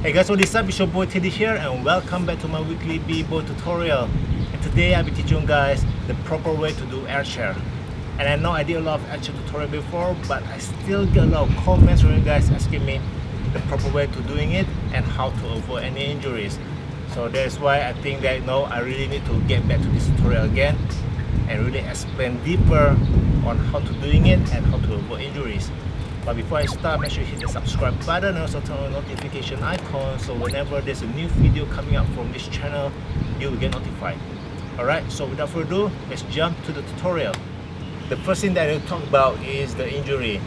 Hey guys, what is up? It's your boy Teddy here and welcome back to my weekly b-boy tutorial. And today I'll be teaching you guys the proper way to do air chair. And I know I did a lot of air chair tutorial before, but I still get a lot of comments from you guys asking me the proper way to doing it and how to avoid any injuries. So that's why I think that I really need to get back to this tutorial again and really explain deeper on how to doing it and how to avoid injuries. But before I start, make sure you hit the subscribe button and also turn on the notification icon so whenever there's a new video coming up from this channel, you will get notified. Alright, so without further ado, let's jump to the tutorial. The first thing that I will talk about is the injury.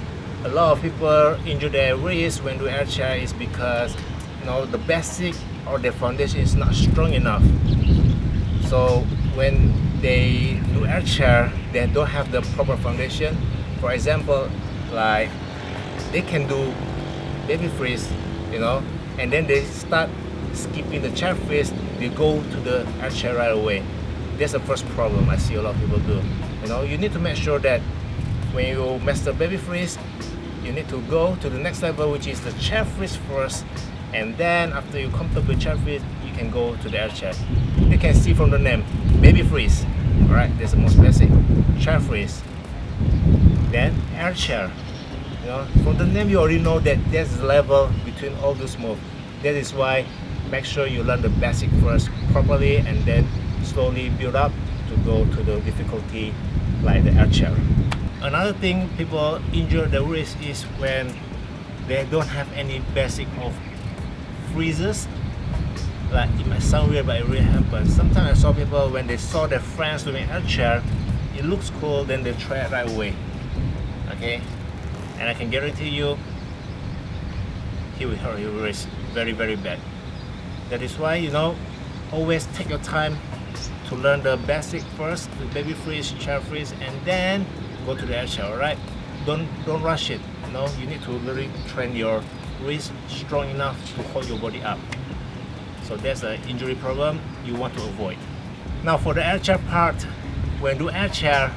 A lot of people injure their wrist when doing air chair is because the basic or the foundation is not strong enough. So when they do air chair, they don't have the proper foundation. For example, like they can do baby freeze, and then they start skipping the chair freeze, they go to the air chair right away. That's the first problem I see a lot of people do. You need to make sure that when you master baby freeze, you need to go to the next level, which is the chair freeze first, and then after you comfortable with chair freeze, you can go to the air chair. You can see from the name, baby freeze. Alright, that's the most basic. Chair freeze, then air chair. From the name you already know that there's a level between all those moves. That is why make sure you learn the basic first properly and then slowly build up to go to the difficulty like the air chair. Another thing people injure the wrist is when they don't have any basic of freezes. Like it might sound weird, but it really happens. Sometimes I saw people when they saw their friends doing air chair, it looks cool, then they try it right away. Okay, and I can guarantee you he will hurt your wrist very bad. That is why always take your time to learn the basic first, the baby freeze, chair freeze, and then go to the air chair. Alright, don't rush it. You need to really train your wrist strong enough to hold your body up. So that's an injury problem you want to avoid. Now for the air chair part, when you do air chair,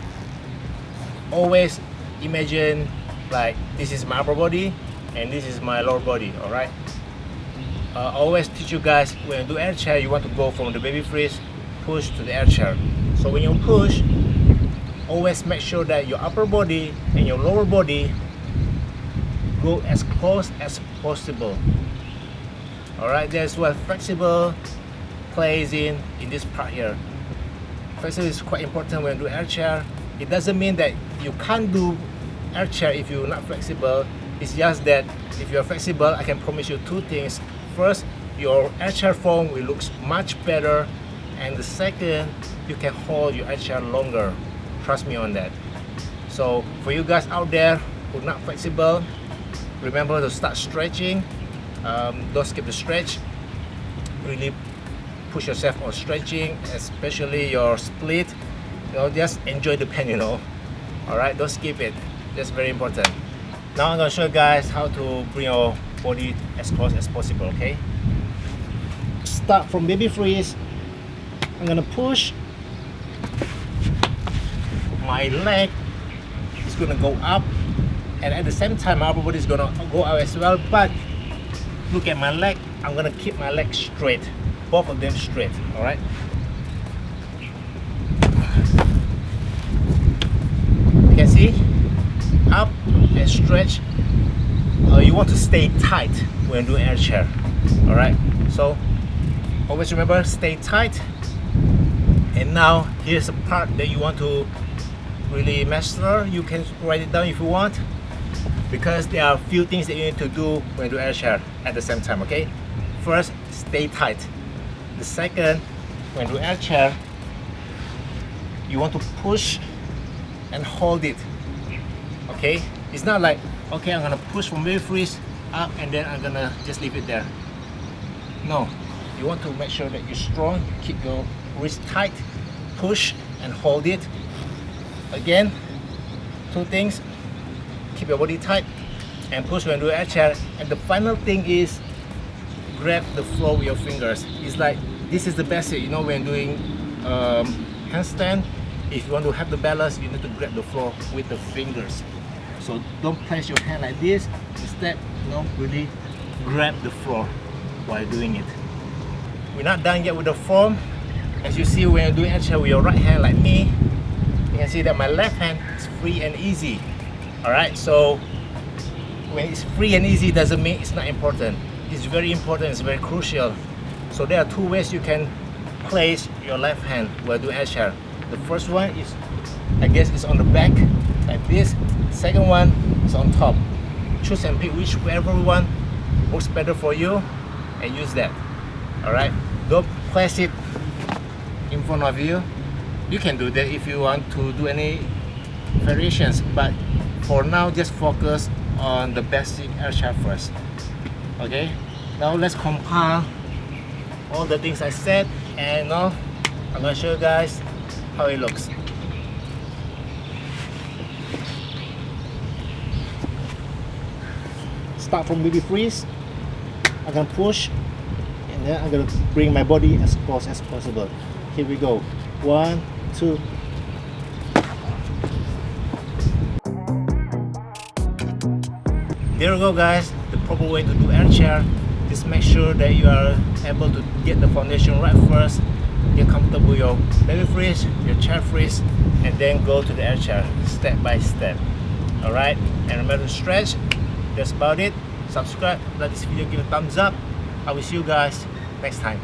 always imagine like this is my upper body and this is my lower body. Alright, always teach you guys when you do air chair, you want to go from the baby freeze, push to the air chair. So when you push, always make sure that your upper body and your lower body go as close as possible. Alright, that's what flexible plays in this part here. Flexible is quite important when you do air chair. It doesn't mean that you can't do air chair if you're not flexible. It's just that if you're flexible, I can promise you two things. First, your air chair form will look much better, and the second, you can hold your air chair longer. Trust me on that. So for you guys out there who are not flexible, remember to start stretching. Don't skip the stretch. Really push yourself on stretching, especially your split. Just enjoy the pain. Alright, don't skip it. That's very important. Now I'm going to show you guys how to bring your body as close as possible. Okay, start from baby freeze. I'm going to push. My leg is going to go up, and at the same time my upper body is going to go out as well. But look at my leg, I'm going to keep my leg straight, both of them straight. Alright, you can see up and stretch. You want to stay tight when doing air chair. Alright, so always remember, stay tight. And now here's the part that you want to really master. You can write it down if you want, because there are a few things that you need to do when you do air chair at the same time. Okay, first, stay tight. The second, when you do air chair, you want to push and hold it. Okay, it's not like, okay, I'm gonna push from baby freeze up and then I'm gonna just leave it there. No, you want to make sure that you're strong. Keep your wrist tight, push and hold it. Again, two things: keep your body tight and push when you do air chair. And the final thing is grab the floor with your fingers. It's like, this is the basic, when doing handstand. If you want to have the balance, you need to grab the floor with the fingers. So don't place your hand like this. Instead, really grab the floor. while doing it. We're not done yet with the form. As you see, when you're doing air chair with your right hand like me, you can see that my left hand is free and easy. Alright, so when it's free and easy doesn't mean it's not important. It's very important, it's very crucial. So there are two ways you can place your left hand while doing air chair. The first one is, I guess, it's on the back like this. Second one is on top. Choose and pick whichever one works better for you and use that. Alright, don't place it in front of you. You can do that if you want to do any variations, but for now just focus on the basic air chair first. Okay, now let's compile all the things I said, and now I'm going to show you guys how it looks. Start from baby freeze. I'm going to push, and then I'm going to bring my body as close as possible. Here we go. 1, 2. There we go, guys. The proper way to do air chair. Just make sure that you are able to get the foundation right first. Get comfortable with your baby freeze, your chair freeze, and then go to the air chair step by step. Alright, and remember to stretch. That's about it. Subscribe, like this video, give a thumbs up. I will see you guys next time.